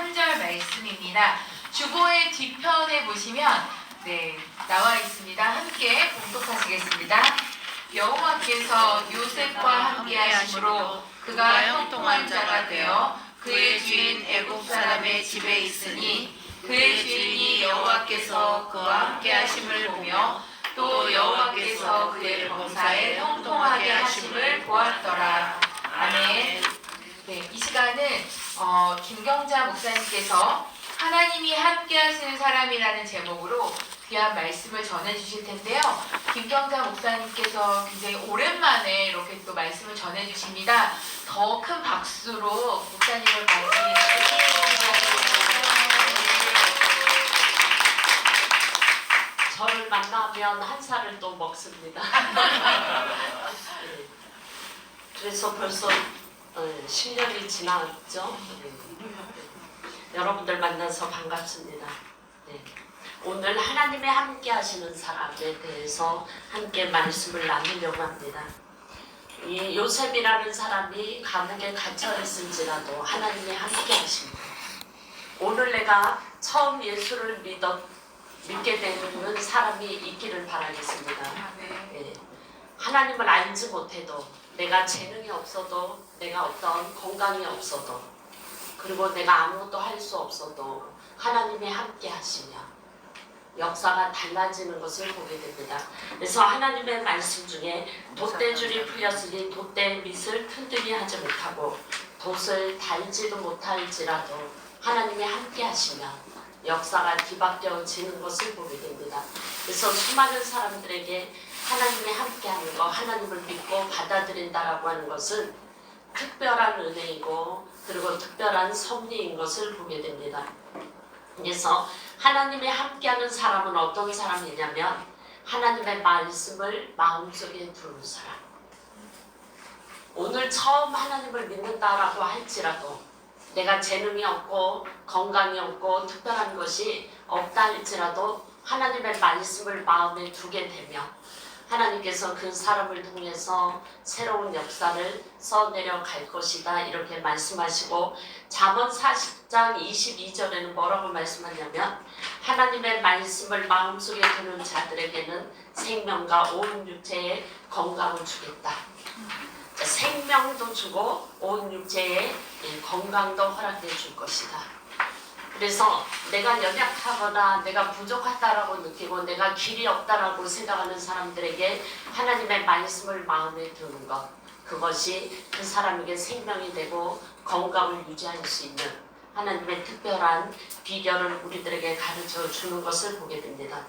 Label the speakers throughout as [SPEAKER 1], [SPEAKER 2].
[SPEAKER 1] 3절 말씀입니다. 주보의 뒤편에 보시면 나와 있습니다. 함께 봉독하시겠습니다. 여호와께서 요셉과 함께 하심으로 그가 형통한 자가 되어 그의 주인 애굽 사람의 집에 있으니 그의 주인이 여호와께서 그와 함께 하심을 보며 또 여호와께서 그의 범사에 형통하게 하심을 보았더라. 아멘. 이 시간은 김경자 목사님께서 하나님이 함께 하시는 사람이라는 제목으로 귀한 말씀을 전해주실 텐데요. 김경자 목사님께서 굉장히 오랜만에 이렇게 또 말씀을 전해주십니다. 더 큰 박수로 목사님을
[SPEAKER 2] 저를 만나면 한 살을 또 먹습니다. 그래서 벌써 10년이 지났죠. 여러분들 만나서 반갑습니다. 오늘 하나님의 함께 하시는 사람에 대해서 함께 말씀을 나누려고 합니다. 이 요셉이라는 사람이 감옥에 갇혀 있을지라도 하나님의 함께 하십니다. 오늘 내가 처음 예수를 믿게 되는 사람이 있기를 바라겠습니다. 하나님을 알지 못해도, 내가 재능이 없어도, 내가 어떤 건강이 없어도, 그리고 내가 아무것도 할 수 없어도 하나님이 함께 하시며 역사가 달라지는 것을 보게 됩니다. 그래서 하나님의 말씀 중에 돛대줄이 풀렸으니 돛대 밑을 튼튼히 하지 못하고 돛을 달지도 못할지라도 하나님이 함께 하시며 역사가 뒤바뀌어지는 것을 보게 됩니다. 그래서 수많은 사람들에게 하나님이 함께하는 것, 하나님을 믿고 받아들인다라고 하는 것은 특별한 은혜이고 그리고 특별한 섭리인 것을 보게 됩니다. 그래서 하나님이 함께하는 사람은 어떤 사람이냐면 하나님의 말씀을 마음속에 두는 사람. 오늘 처음 하나님을 믿는다라고 할지라도 내가 재능이 없고 건강이 없고 특별한 것이 없다 할지라도 하나님의 말씀을 마음에 두게 되며 하나님께서 그 사람을 통해서 새로운 역사를 써내려 갈 것이다 이렇게 말씀하시고, 잠언 40장 22절에는 뭐라고 말씀하냐면 하나님의 말씀을 마음속에 두는 자들에게는 생명과 온 육체의 건강을 주겠다. 생명도 주고 온 육체의 건강도 허락해 줄 것이다. 그래서 내가 연약하거나 내가 부족하다라고 느끼고 내가 길이 없다라고 생각하는 사람들에게 하나님의 말씀을 마음에 두는 것, 그것이 그 사람에게 생명이 되고 건강을 유지할 수 있는 하나님의 특별한 비결을 우리들에게 가르쳐 주는 것을 보게 됩니다.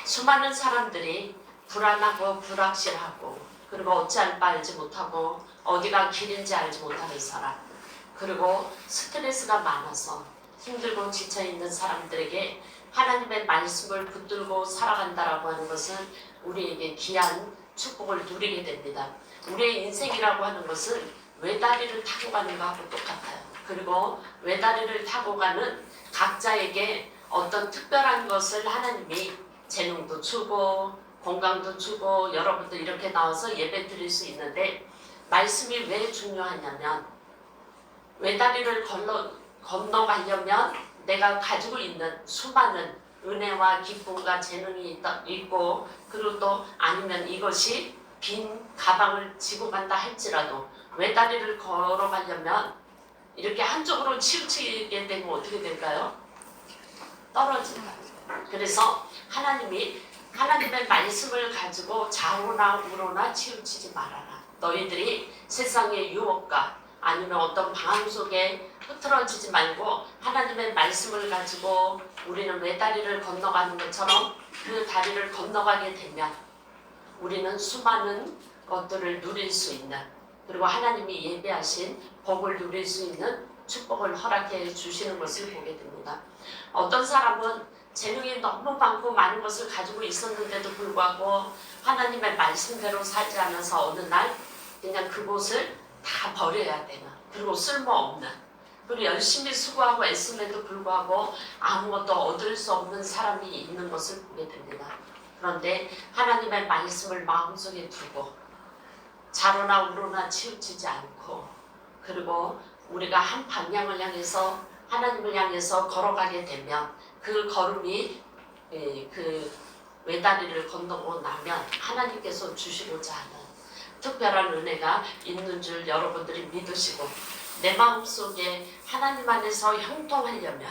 [SPEAKER 2] 수많은 사람들이 불안하고 불확실하고 그리고 어찌할 바 알지 못하고 어디가 길인지 알지 못하는 사람, 그리고 스트레스가 많아서 힘들고 지쳐있는 사람들에게 하나님의 말씀을 붙들고 살아간다라고 하는 것은 우리에게 귀한 축복을 누리게 됩니다. 우리의 인생이라고 하는 것은 외다리를 타고 가는 것하고 똑같아요. 그리고 외다리를 타고 가는 각자에게 어떤 특별한 것을 하나님이 재능도 주고 건강도 주고 여러분들 이렇게 나와서 예배 드릴 수 있는데, 말씀이 왜 중요하냐면 외다리를 건너가려면 내가 가지고 있는 수많은 은혜와 기쁨과 재능이 있고, 그리고 또 아니면 이것이 빈 가방을 지고 간다 할지라도 외다리를 걸어가려면 이렇게 한쪽으로 치우치게 되면 어떻게 될까요? 떨어진다. 그래서 하나님의 말씀을 가지고 좌우나 우로나 치우치지 말아라. 너희들이 세상의 유혹과 아니면 어떤 방황 속에 흐트러지지 말고 하나님의 말씀을 가지고 우리는 외다리를 건너가는 것처럼 그 다리를 건너가게 되면 우리는 수많은 것들을 누릴 수 있는, 그리고 하나님이 예배하신 복을 누릴 수 있는 축복을 허락해 주시는 것을 보게 됩니다. 어떤 사람은 재능이 너무 많고 많은 것을 가지고 있었는데도 불구하고 하나님의 말씀대로 살지 않아서 어느 날 그냥 그곳을 다 버려야 되는, 그리고 쓸모없는, 그리고 열심히 수고하고 애씀에도 불구하고 아무것도 얻을 수 없는 사람이 있는 것을 보게 됩니다. 그런데 하나님의 말씀을 마음속에 두고 좌로나 우로나 치우치지 않고, 그리고 우리가 한 방향을 향해서 하나님을 향해서 걸어가게 되면 그 걸음이 그 외다리를 건너고 나면 하나님께서 주시고자 하는 특별한 은혜가 있는 줄 여러분들이 믿으시고 내 마음속에 하나님 안에서 형통하려면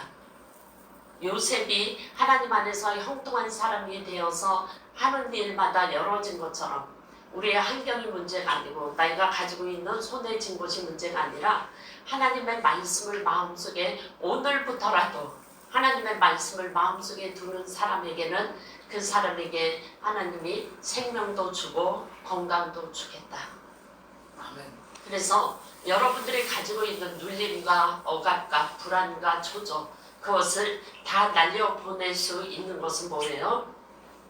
[SPEAKER 2] 요셉이 하나님 안에서 형통한 사람이 되어서 하는 일마다 열어진 것처럼 우리의 환경이 문제가 아니고 내가 가지고 있는 손에 쥔 것이 문제가 아니라 하나님의 말씀을 마음속에 오늘부터라도 하나님의 말씀을 마음속에 두는 사람에게는 그 사람에게 하나님이 생명도 주고 건강도 주겠다.
[SPEAKER 3] 아멘.
[SPEAKER 2] 그래서 여러분들이 가지고 있는 눌림과 억압과 불안과 조조 그것을 다 날려보낼 수 있는 것은 뭐예요?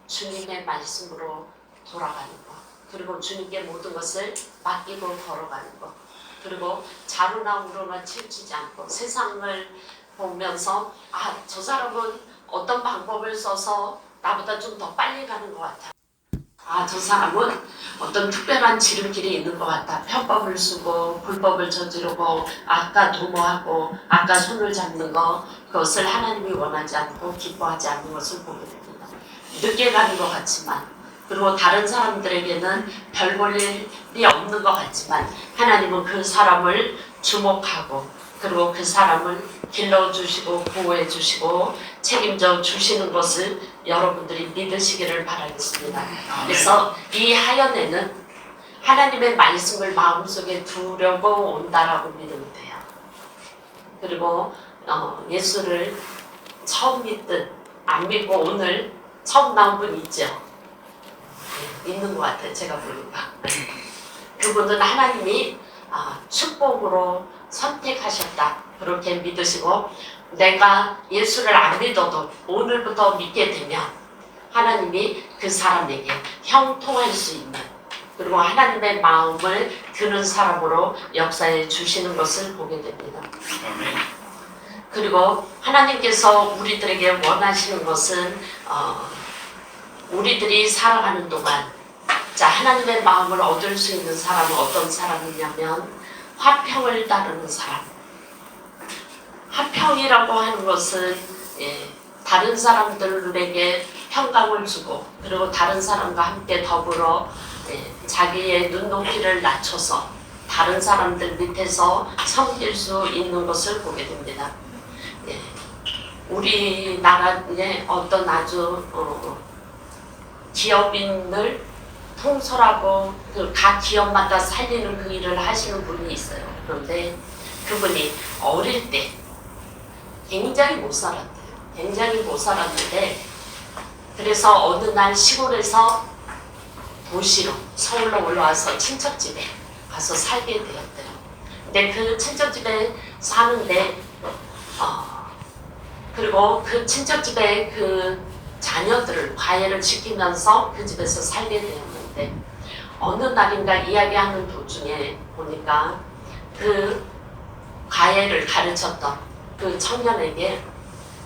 [SPEAKER 2] 주님의 말씀으로 돌아가는 것. 그리고 주님께 모든 것을 맡기고 걸어가는 것. 그리고 자루나 우로나 치우치지 않고 세상을 보면서 저 사람은 어떤 방법을 써서 나보다 좀 더 빨리 가는 것 같아. 저 사람은 어떤 특별한 지름길이 있는 것 같다. 편법을 쓰고 불법을 저지르고 아까 도모하고 아까 손을 잡는 거 그것을 하나님이 원하지 않고 기뻐하지 않는 것을 보게 됩니다. 늦게 가는 것 같지만 그리고 다른 사람들에게는 별 볼 일이 없는 것 같지만 하나님은 그 사람을 주목하고 그리고 그 사람을 길러주시고 보호해주시고 책임져 주시는 것을 여러분들이 믿으시기를 바라겠습니다. 그래서 이 하연에는 하나님의 말씀을 마음속에 두려고 온다라고 믿으면 돼요. 그리고 예수를 처음 믿든 안 믿고 오늘 처음 나온 분 있죠? 있는 것 같아요. 제가 보니까. 그분은 하나님이 축복으로 선택하셨다. 그렇게 믿으시고 내가 예수를 안 믿어도 오늘부터 믿게 되면 하나님이 그 사람에게 형통할 수 있는 그리고 하나님의 마음을 드는 사람으로 역사해 주시는 것을 보게 됩니다. 그리고 하나님께서 우리들에게 원하시는 것은 우리들이 살아가는 동안 하나님의 마음을 얻을 수 있는 사람은 어떤 사람이냐면 화평을 따르는 사람. 화평이라고 하는 것은 다른 사람들에게 평강을 주고 그리고 다른 사람과 함께 더불어 자기의 눈높이를 낮춰서 다른 사람들 밑에서 섬길 수 있는 것을 보게 됩니다. 우리나라에 어떤 아주 기업인을 통솔하고 각 기업마다 살리는 그 일을 하시는 분이 있어요. 그런데 그분이 어릴 때 굉장히 못 살았대요. 굉장히 못 살았는데 그래서 어느 날 시골에서 도시로 서울로 올라와서 친척집에 가서 살게 되었대요. 근데 그 친척집에 사는데 그리고 그 친척집에 그 자녀들을 과외를 시키면서 그 집에서 살게 되었는데 어느 날인가 이야기하는 도중에 보니까 그 과외를 가르쳤던 그 청년에게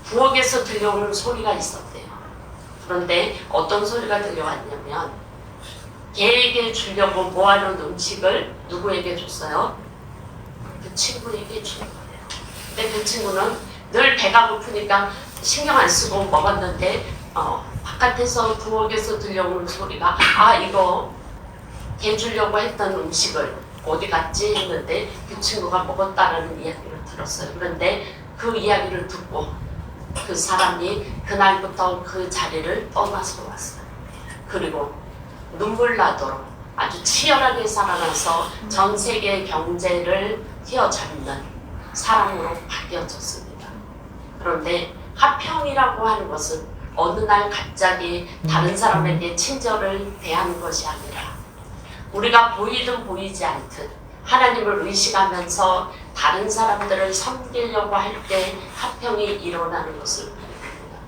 [SPEAKER 2] 부엌에서 들려오는 소리가 있었대요. 그런데 어떤 소리가 들려왔냐면 걔에게 주려고 모아놓은 음식을 누구에게 줬어요? 그 친구에게 준 거예요. 근데 그 친구는 늘 배가 고프니까 신경 안 쓰고 먹었는데 바깥에서 부엌에서 들려오는 소리가 이거 걔 주려고 했던 음식을 어디 갔지 했는데 그 친구가 먹었다라는 이야기를 들었어요. 그런데 그 이야기를 듣고 그 사람이 그날부터 그 자리를 떠나서 왔어요. 그리고 눈물 나도록 아주 치열하게 살아나서 전 세계 경제를 휘어잡는 사람으로 바뀌어졌습니다. 그런데 화평이라고 하는 것은 어느 날 갑자기 다른 사람에게 친절을 대하는 것이 아니라 우리가 보이든 보이지 않든 하나님을 의식하면서 다른 사람들을 섬기려고 할 때 화평이 일어나는 것을 보입니다.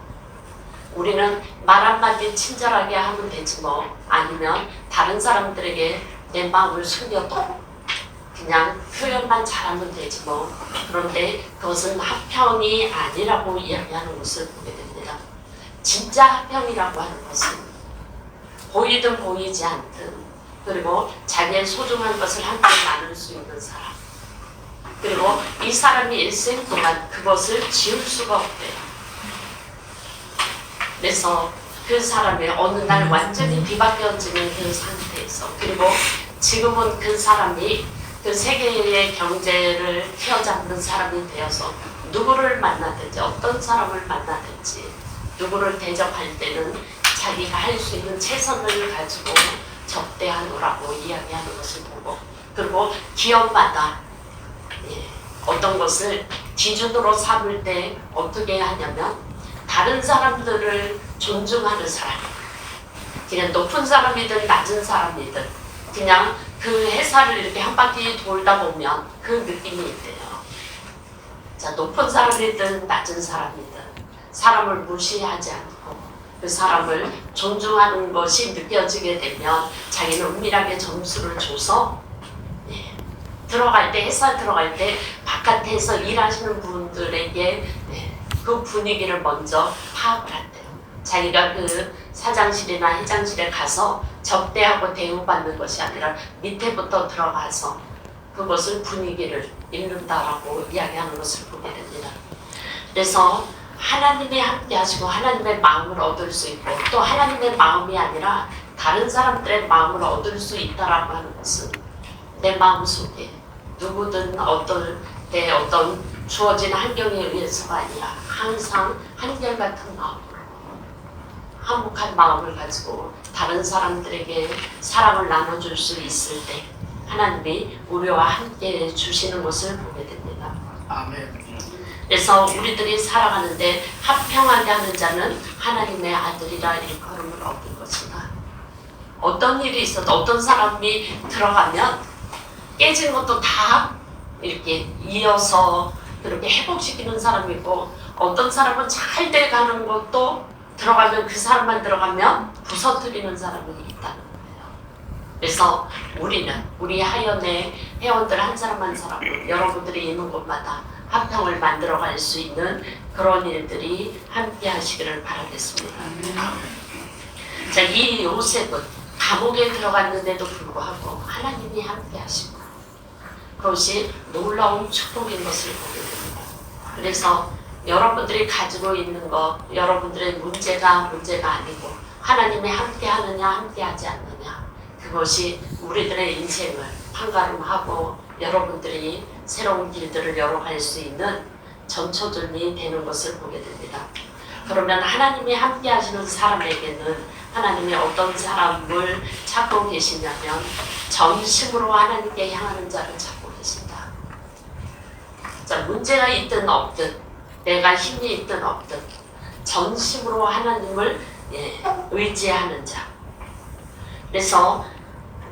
[SPEAKER 2] 우리는 말 한마디 친절하게 하면 되지 뭐 아니면 다른 사람들에게 내 마음을 숨겨도 그냥 표현만 잘하면 되지 뭐 그런데 그것은 화평이 아니라고 이야기하는 것을 보게 됩니다. 진짜 화평이라고 하는 것은 보이든 보이지 않든 그리고 자기의 소중한 것을 함께 나눌 수 있는 사람 그리고 이 사람이 일생 동안 그것을 지울 수가 없대요. 그래서 그 사람이 어느 날 완전히 뒤바뀌어지는 그 상태에서, 그리고 지금은 그 사람이 그 세계의 경제를 휘어잡는 사람이 되어서 누구를 만나든지 어떤 사람을 만나든지 누구를 대접할 때는 자기가 할 수 있는 최선을 가지고 접대하노라고 이야기하는 것을 보고, 그리고 기업마다 어떤 것을 기준으로 삼을 때 어떻게 하냐면 다른 사람들을 존중하는 사람, 그냥 높은 사람이든 낮은 사람이든 그냥 그 회사를 이렇게 한 바퀴 돌다 보면 그 느낌이 있대요. 자, 높은 사람이든 낮은 사람이든 사람을 무시하지 않고 그 사람을 존중하는 것이 느껴지게 되면 자기는 은밀하게 점수를 줘서 들어갈 때, 회사 들어갈 때 바깥에서 일하시는 분들에게 그 분위기를 먼저 파악을 한대요. 자기가 그 사장실이나 회장실에 가서 접대하고 대우받는 것이 아니라 밑에부터 들어가서 그것을 분위기를 읽는다라고 이야기하는 것을 보게 됩니다. 그래서 하나님이 함께 하시고 하나님의 마음을 얻을 수 있고, 또 하나님의 마음이 아니라 다른 사람들의 마음을 얻을 수 있다라고 하는 것은 내 마음속에 누구든 어떤 때 어떤 주어진 환경에 의해서가 아니라 항상 한결같은 마음으로 화목한 마음을 가지고 다른 사람들에게 사랑을 나눠줄 수 있을 때 하나님이 우리와 함께 주시는 것을 보게 됩니다.
[SPEAKER 3] 아멘.
[SPEAKER 2] 그래서 우리들이 살아가는데 합평하게 하는 자는 하나님의 아들이라 일컬음을 얻은 것이다. 어떤 일이 있어도 어떤 사람이 들어가면 깨진 것도 다 이렇게 이어서 그렇게 회복시키는 사람이 있고, 어떤 사람은 잘 돼가는 것도 들어가면 그 사람만 들어가면 부서뜨리는 사람이 있다는 거예요. 그래서 우리는 우리 하연의 회원들 한 사람 한 사람, 여러분들이 있는 곳마다 합평을 만들어갈 수 있는 그런 일들이 함께 하시기를 바라겠습니다. 자, 이 요셉은 감옥에 들어갔는데도 불구하고 하나님이 함께 하시고 그것이 놀라운 축복인 것을 보게 됩니다. 그래서 여러분들이 가지고 있는 것, 여러분들의 문제가 아니고 하나님이 함께 하느냐 함께 하지 않느냐, 그것이 우리들의 인생을 판가름하고 여러분들이 새로운 길들을 열어갈 수 있는 전초전이 되는 것을 보게 됩니다. 그러면 하나님이 함께 하시는 사람에게는 하나님이 어떤 사람을 찾고 계시냐면 전심으로 하나님께 향하는 자를 찾고 계신다. 자, 문제가 있든 없든 내가 힘이 있든 없든 전심으로 하나님을 의지하는 자. 그래서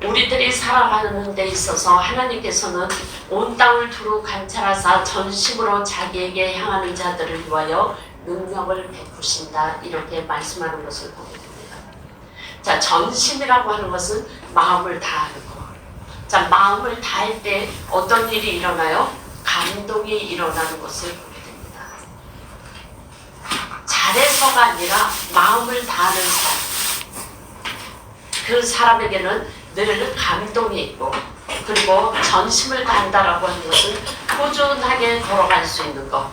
[SPEAKER 2] 우리들이 살아가는 데 있어서 하나님께서는 온 땅을 두루 관찰하사 전심으로 자기에게 향하는 자들을 위하여 능력을 베푸신다, 이렇게 말씀하는 것을 보게 됩니다. 자, 전심이라고 하는 것은 마음을 다하는 것. 자, 마음을 다할 때 어떤 일이 일어나요? 감동이 일어나는 것을 보게 됩니다. 잘해서가 아니라 마음을 다하는 사람, 그 사람에게는 늘 감동이 있고, 그리고 전심을 다한다라고 하는 것은 꾸준하게 걸어갈 수 있는 것,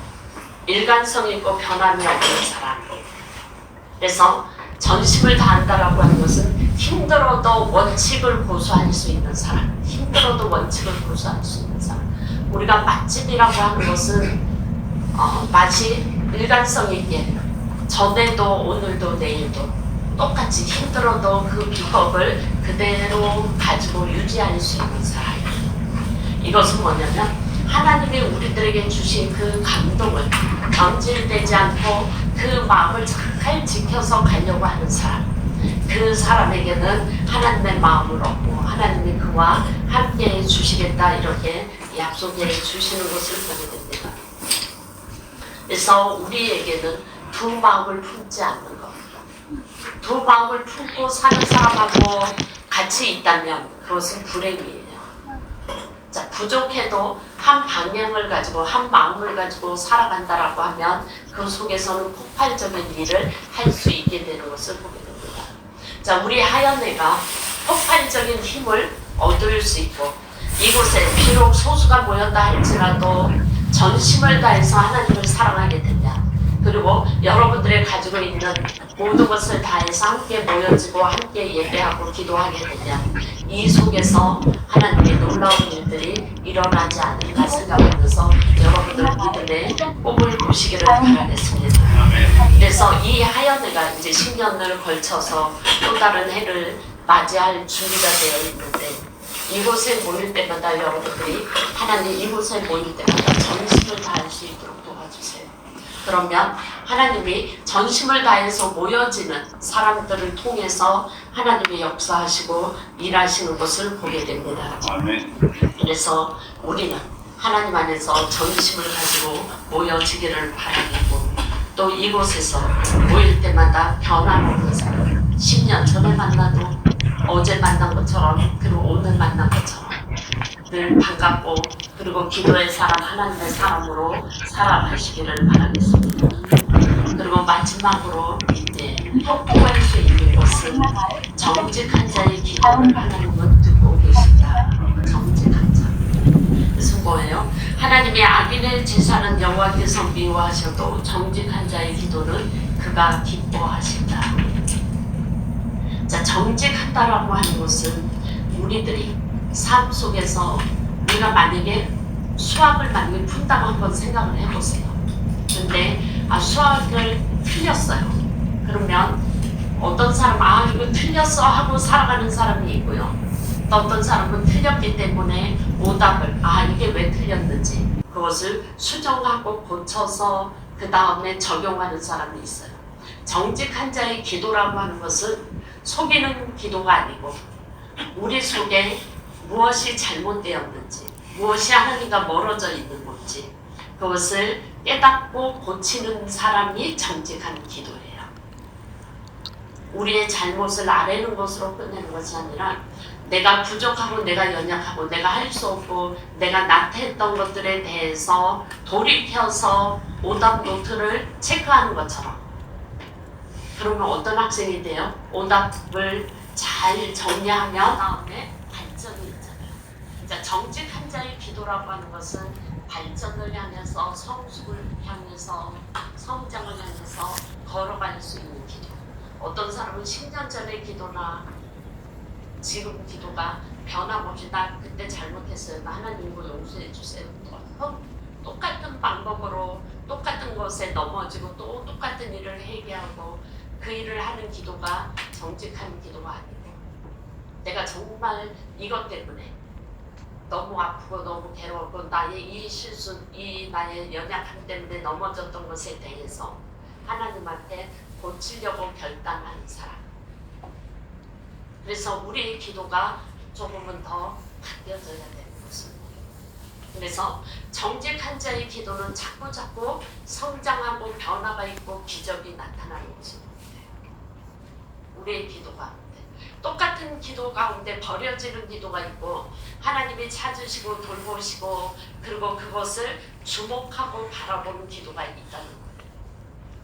[SPEAKER 2] 일관성 있고 변함이 없는 사람. 그래서 전심을 다한다라고 하는 것은 힘들어도 원칙을 고수할 수 있는 사람, 힘들어도 원칙을 고수할 수 있는 사람. 우리가 맛집이라고 하는 것은 맛이 일관성 있게 전에도 오늘도 내일도 똑같이 힘들어도 그 비법을 그대로 가지고 유지할 수 있는 사람. 이것은 뭐냐면 하나님이 우리들에게 주신 그 감동을 경질되지 않고 그 마음을 잘 지켜서 가려고 하는 사람. 그 사람에게는 하나님의 마음을 얻고 하나님이 그와 함께 해주시겠다, 이렇게 약속해 주시는 것을 보게 됩니다. 그래서 우리에게는 두 마음을 품지 않는 것, 두 마음을 품고 사는 사람하고 같이 있다면 그것은 불행이에요. 자, 부족해도 한 방향을 가지고 한 마음을 가지고 살아간다라고 하면 그 속에서는 폭발적인 일을 할 수 있게 되는 것을 보게 됩니다. 자, 우리 하연애가 폭발적인 힘을 얻을 수 있고 이곳에 비록 소수가 모였다 할지라도 전심을 다해서 하나님을 사랑하게 된다. 그리고 여러분들이 가지고 있는 모든 것을 다해서 함께 모여지고 함께 예배하고 기도하게 되면 이 속에서 하나님의 놀라운 일들이 일어나지 않을까 생각하면서 여러분들 믿음에 꿈을 꾸시기를 바라겠습니다. 그래서 이 하연회가 이제 10년을 걸쳐서 또 다른 해를 맞이할 준비가 되어 있는데 이곳에 모일 때마다 여러분들이 하나님 이곳에 모일 때마다 전심을 다할 수 있도록 도와주세요. 그러면 하나님이 전심을 다해서 모여지는 사람들을 통해서 하나님의 역사하시고 일하시는 것을 보게 됩니다. 그래서 우리는 하나님 안에서 전심을 가지고 모여지기를 바라겠고 또 이곳에서 모일 때마다 변함없는 사람 10년 전에 만나도 어제 만난 것처럼 그리고 오늘 만난 것처럼 늘 반갑고 그리고 기도의 사람 하나님의 사람으로 살아가시기를 바라겠습니다. 그리고 마지막으로 이제 확보할 수 있는 것은 정직한 자의 기도를 하나님은 듣고 계신다. 정직한 자. 그래서 뭐예요? 하나님의 악인의 제사는 여호와께서 미워하셔도 정직한 자의 기도는 그가 기뻐하신다. 자, 정직하다라고 하는 것은 우리들이 삶 속에서 우리가 만약에 수학을 만약에 푼다고 한번 생각을 해보세요. 근데 수학을 틀렸어요. 그러면 어떤 사람은 이거 틀렸어 하고 살아가는 사람이 있고요. 또 어떤 사람은 틀렸기 때문에 오답을 이게 왜 틀렸는지 그것을 수정하고 고쳐서 그 다음에 적용하는 사람이 있어요. 정직한 자의 기도라고 하는 것은 속이는 기도가 아니고 우리 속에 무엇이 잘못되었는지 무엇이 하나님과 멀어져 있는 건지 그것을 깨닫고 고치는 사람이 정직한 기도예요. 우리의 잘못을 아뢰는 것으로 끝내는 것이 아니라 내가 부족하고 내가 연약하고 내가 할 수 없고 내가 나태했던 것들에 대해서 돌이켜서 오답 노트를 체크하는 것처럼 그러면 어떤 학생이 돼요? 오답을 잘 정리하면 다음에 발전이 있잖아요. 그러니까 정직한 자의 기도라고 하는 것은 발전을 향해서 성숙을 향해서 성장을 향해서 걸어갈 수 있는 기도. 어떤 사람은 10년 전의 기도나 지금 기도가 변함없이 나 그때 잘못했어요. 나 하나님 이거 용서해 주세요. 똑같은 방법으로 똑같은 것에 넘어지고 또 똑같은 일을 회개하고 그 일을 하는 기도가 정직한 기도가 아니고 내가 정말 이것 때문에 너무 아프고 너무 괴로웠고 나의 이 실수, 이 나의 연약함 때문에 넘어졌던 것에 대해서 하나님한테 고치려고 결단하는 사람. 그래서 우리의 기도가 조금은 더 바뀌어져야 되는 것입니다. 그래서 정직한 자의 기도는 자꾸 성장하고 변화가 있고 기적이 나타나는 것입니다. 우리의 기도 가운데 똑같은 기도 가운데 버려지는 기도가 있고 하나님이 찾으시고 돌보시고 그리고 그것을 주목하고 바라보는 기도가 있다는 거예요.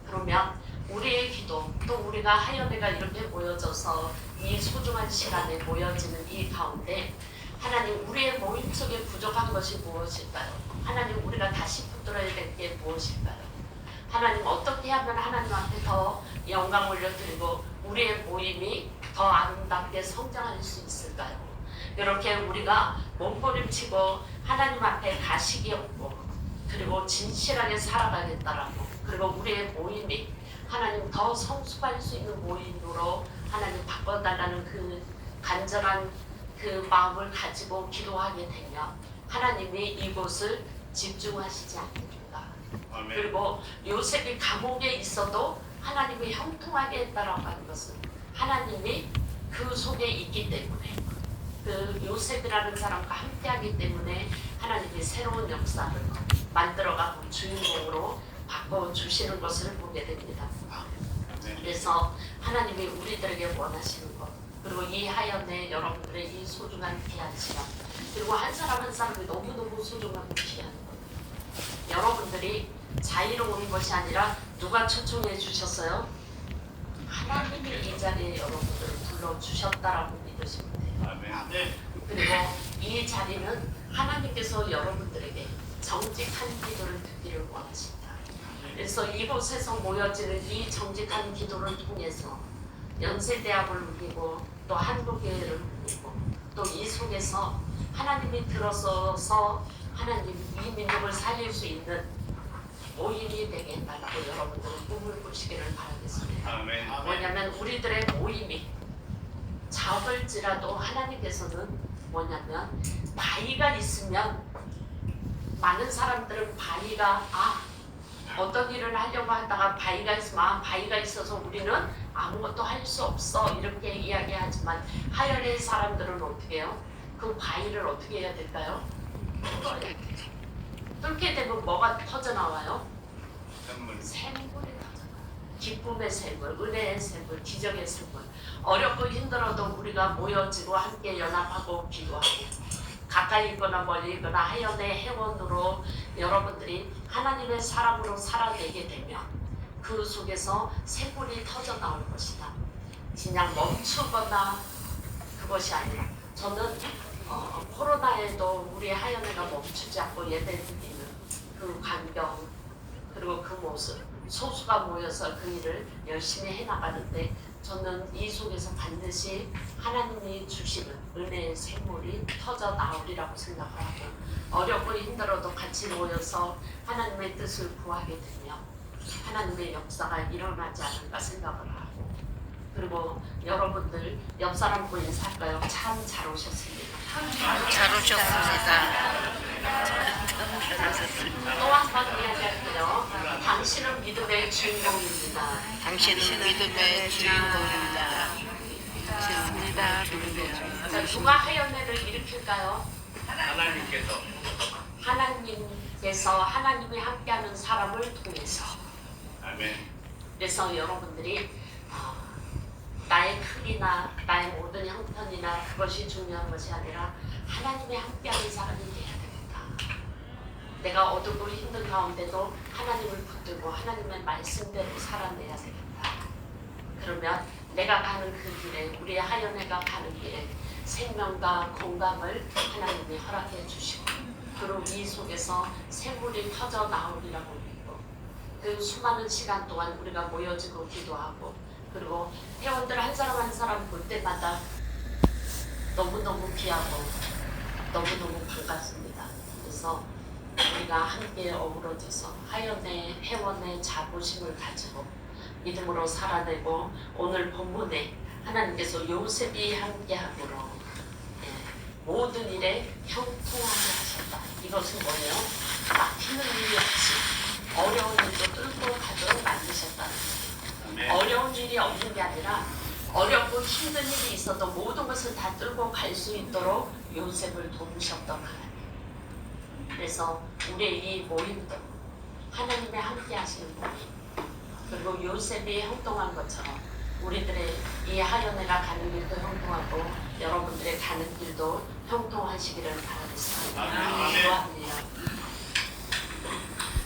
[SPEAKER 2] 그러면 우리의 기도 또 우리가 하연회가 이렇게 모여져서 이 소중한 시간에 모여지는 이 가운데 하나님 우리의 모임 속에 부족한 것이 무엇일까요? 하나님 우리가 다시 붙들어야 될 게 무엇일까요? 하나님 어떻게 하면 하나님 앞에 더 영광 올려드리고 우리의 모임이 더 아름답게 성장할 수 있을까요? 이렇게 우리가 몸부림치고 하나님 앞에 가식이 없고 그리고 진실하게 살아가겠다라고 그리고 우리의 모임이 하나님 더 성숙할 수 있는 모임으로 하나님 바꿔달라는 그 간절한 그 마음을 가지고 기도하게 되면 하나님이 이곳을 집중하시지 않습니다. 그리고 요셉이 감옥에 있어도 하나님이 형통하게 했다라고 하는 것은 하나님이 그 속에 있기 때문에 그 요셉이라는 사람과 함께하기 때문에 하나님이 새로운 역사를 만들어가고 주인공으로 바꿔주시는 것을 보게 됩니다. 그래서 하나님이 우리들에게 원하시는 것 그리고 이 하연에 여러분들의 이 소중한 귀한 시간 그리고 한 사람 한 사람이 너무너무 소중하고 귀한 것 여러분들이 자유로운 것이 아니라 누가 초청해 주셨어요? 하나님이 이 자리에 여러분들을 불러주셨다라고 믿으시면 돼요. 그리고 이 자리는 하나님께서 여러분들에게 정직한 기도를 듣기를 원하신다. 그래서 이곳에서 모여지는 이 정직한 기도를 통해서 연세대학을 울리고 또 한국교회를 울리고 또 이 속에서 하나님이 들어서서 하나님 이 민족을 살릴 수 있는 모임이 되게 해달라고 여러분들은 꿈을 꾸시기를 바라겠습니다. 뭐냐면 우리들의 모임이 작을지라도 하나님께서는 뭐냐면 바위가 있으면 많은 사람들은 바위가 어떤 일을 하려고 하다가 바위가 있으면 바위가 있어서 우리는 아무것도 할 수 없어 이렇게 이야기하지만 하연의 사람들은 어떻게 해요? 그 바위를 어떻게 해야 될까요? 뚫게 되면 뭐가 터져나와요? 샘물이 터져나와요. 기쁨의 샘물, 은혜의 샘물, 기적의 샘물. 어렵고 힘들어도 우리가 모여지고 함께 연합하고 기도하고 가까이 있거나 멀리 있거나 하연의 회원으로 여러분들이 하나님의 사람으로 살아내게 되면 그 속에서 샘물이 터져나올 것이다. 그냥 멈추거나 그것이 아니라 저는 코로나에도 우리 하연회가 멈추지 않고 예배 드리는 그 광경 그리고 그 모습 소수가 모여서 그 일을 열심히 해나가는데 저는 이 속에서 반드시 하나님이 주시는 은혜의 샘물이 터져 나오리라고 생각을 하고 어렵고 힘들어도 같이 모여서 하나님의 뜻을 구하게 되면 하나님의 역사가 일어나지 않을까 생각을 하고 그리고 여러분들 옆 사람 보고 인사할까요? 참 잘 오셨습니다.
[SPEAKER 3] 잘 오셨습니다.
[SPEAKER 2] 또 한 번 이야기할게요. 당신은 믿음의 주인공입니다.
[SPEAKER 3] 당신은 믿음의 주인공입니다. 좋습니다. 믿음의 주인공.
[SPEAKER 2] 자, 누가 하연회를 일으킬까요?
[SPEAKER 4] 하나님께서
[SPEAKER 2] 하나님께서 하나님이 함께하는 사람을 통해서
[SPEAKER 4] 아멘.
[SPEAKER 2] 그래서 여러분들이 나의 크기나 나의 모든 형편이나 그것이 중요한 것이 아니라 하나님이 함께하는 사람이 돼야 됩니다. 내가 어둡고 힘든 가운데도 하나님을 붙들고 하나님의 말씀대로 살아내야 됩니다. 그러면 내가 가는 그 길에 우리 하연회가 가는 길에 생명과 건강을 하나님이 허락해 주시고 그리고 이 속에서 샘물이 터져 나오리라고 믿고 그 수많은 시간 동안 우리가 모여지고 기도하고 그리고 회원들 한 사람 한 사람 볼 때마다 너무너무 귀하고 너무너무 반갑습니다. 그래서 우리가 함께 어우러져서 하연의 회원의 자부심을 가지고 믿음으로 살아내고 오늘 본문에 하나님께서 요셉이 함께함으로 모든 일에 형통하게 하셨다. 이것은 뭐예요? 막히는 일이 없이 어려운 일도 뚫고 가도록 만드셨다는 거예요. 어려운 일이 없는 게 아니라 어렵고 힘든 일이 있어도 모든 것을 다 뚫고 갈 수 있도록 요셉을 도우셨던 하나님. 그래서 우리의 이 모임도 하나님의 함께 하시는 모임 그리고 요셉이 형통한 것처럼 우리들의 이 하연회가 가는 길도 형통하고 여러분들의 가는 길도 형통하시기를 바라겠습니다. 기도합니다.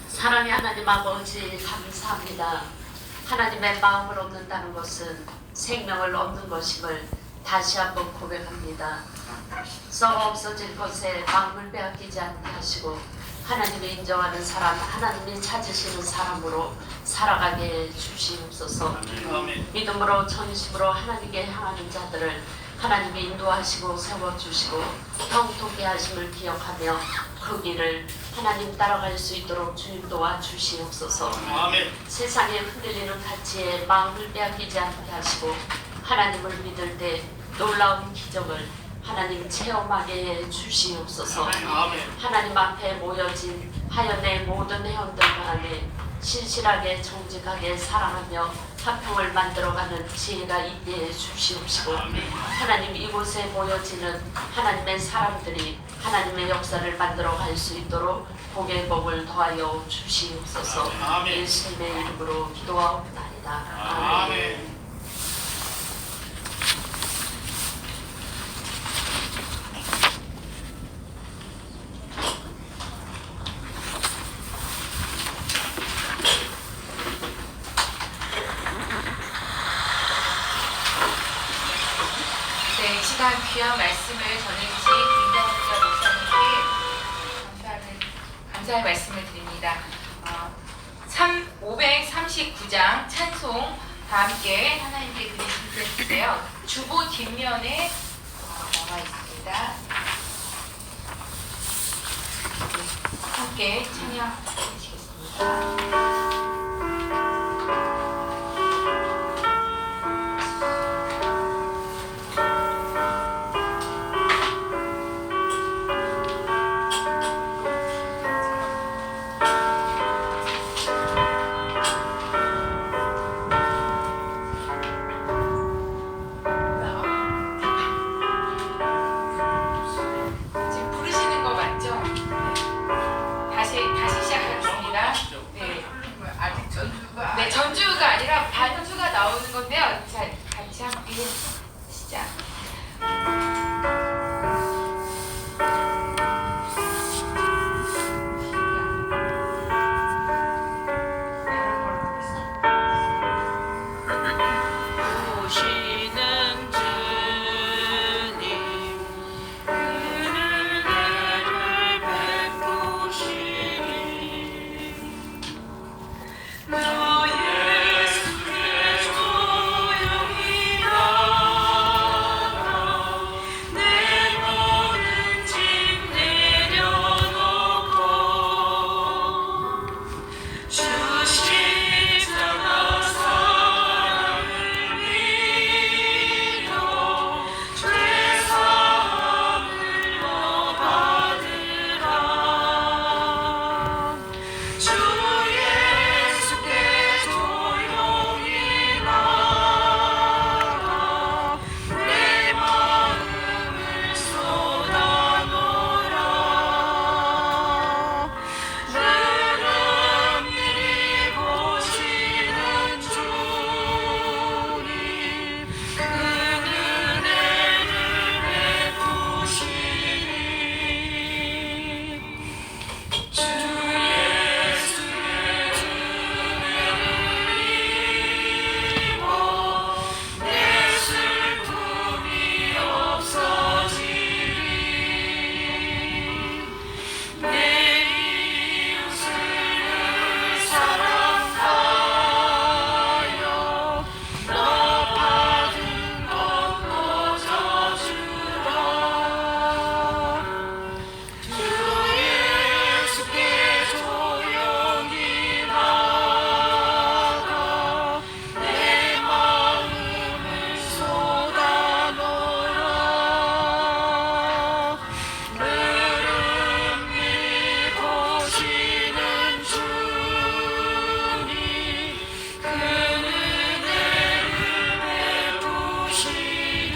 [SPEAKER 2] 사랑의 하나님 아버지 감사합니다. 하나님의 마음을 얻는다는 것은 생명을 얻는 것임을 다시 한번 고백합니다. 썩어 없어질 것에 마음을 빼앗기지 않게 하시고 하나님이 인정하는 사람, 하나님이 찾으시는 사람으로 살아가게 주시옵소서. 믿음으로 전심으로 하나님께 향하는 자들을 하나님이 인도하시고 세워주시고 형통케 하심을 기억하며 그 길을 하나님 따라갈 수 있도록 주님 도와주시옵소서. 세상에 흔들리는 가치에 마음을 빼앗기지 않게 하시고 하나님을 믿을 때 놀라운 기적을 하나님 체험하게 해 주시옵소서. 하나님 앞에 모여진 하연의 모든 회원들 간에 신실하게 정직하게 사랑하며 화평을 만들어가는 지혜가 있게 해 주시옵시고 하나님 이곳에 모여지는 하나님의 사람들이 하나님의 역사를 만들어갈 수 있도록 복의 복을 더하여 주시옵소서. 예수님의 이름으로 기도하옵나이다. 아멘.
[SPEAKER 1] 시간 귀한 말씀을 전해주신 김단수자 목사님께 감사의 말씀을 드립니다. 539장 찬송 다 함께 하나님께 드리시는데요. 주보 뒷면에 나와 있습니다. 함께 찬양해 주시겠습니다. 지금 부르시는 거 맞죠? 다시 시작하겠습니다. 네.
[SPEAKER 4] 아직 전주가
[SPEAKER 1] 네, 전주가 아니라 반주가 나오는 건데요. 자, 같이 함께 시작.
[SPEAKER 3] 오시는 주님 그를 나를 베푸시니 주 예수께 조용히 나가 내 모든 짐 내려놓고 주 십자가 사랑을 믿어 죄사함을 받으라 주 예수께 조용히 나가 내 마음을 쏟아놓으라 늘은밀히 보시는 주님 그 은혜를 베푸시니 주 예수의 은혜를 입어 내 슬픔이 없어지리 내 이웃을 사랑하여 너 받은 것 꽂아주라 주 예수께 조용히 나가 내 마음을 쏟아놓으라 늘은밀히 보시는 주님 그 은혜를 베푸시니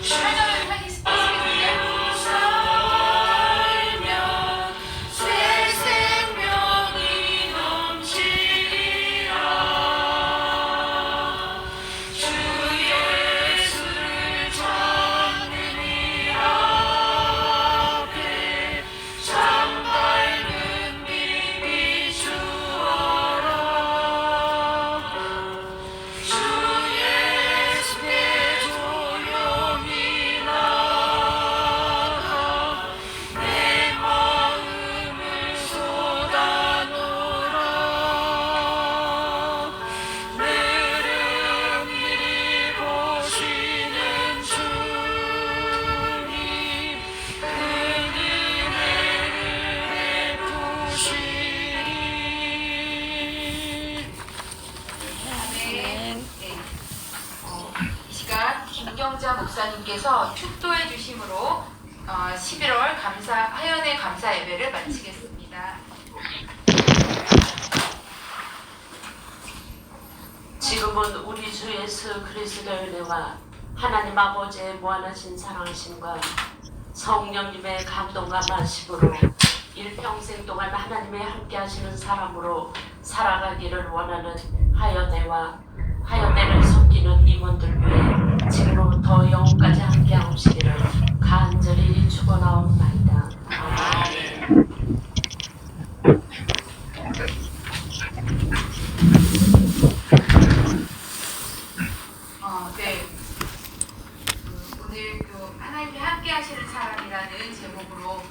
[SPEAKER 1] 찬양을 하시겠습니다.
[SPEAKER 3] 살면 새 생명이 넘치리라 주 예수를 찾는 이 앞에 창밝은 빛 비추어라 주 예수께 조용히 나가 내 마음을 쏟아놓으라 늘은밀히 보시는 주님 그 은혜를 베푸시니
[SPEAKER 1] 네. 이 시간 김경자 목사님께서 축도해 주심으로 11월 하연의 감사 예배를 마치겠습니다.
[SPEAKER 2] 지금은 우리 주 예수 그리스도의 은혜와 하나님 아버지의 무한하신 사랑하심과 성령님의 감동과 마심으로 일평생 동안 하나님의 함께 하시는 사람으로 살아가기를 원하는 하여대와 하여대를 섬기는 임원들 위해 지금부터 영혼까지 함께 하시기를 간절히 축원하옵나이다. 아멘.
[SPEAKER 1] 제목으로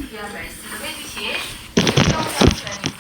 [SPEAKER 1] 귀한 말씀을 해주신 김성경 목사님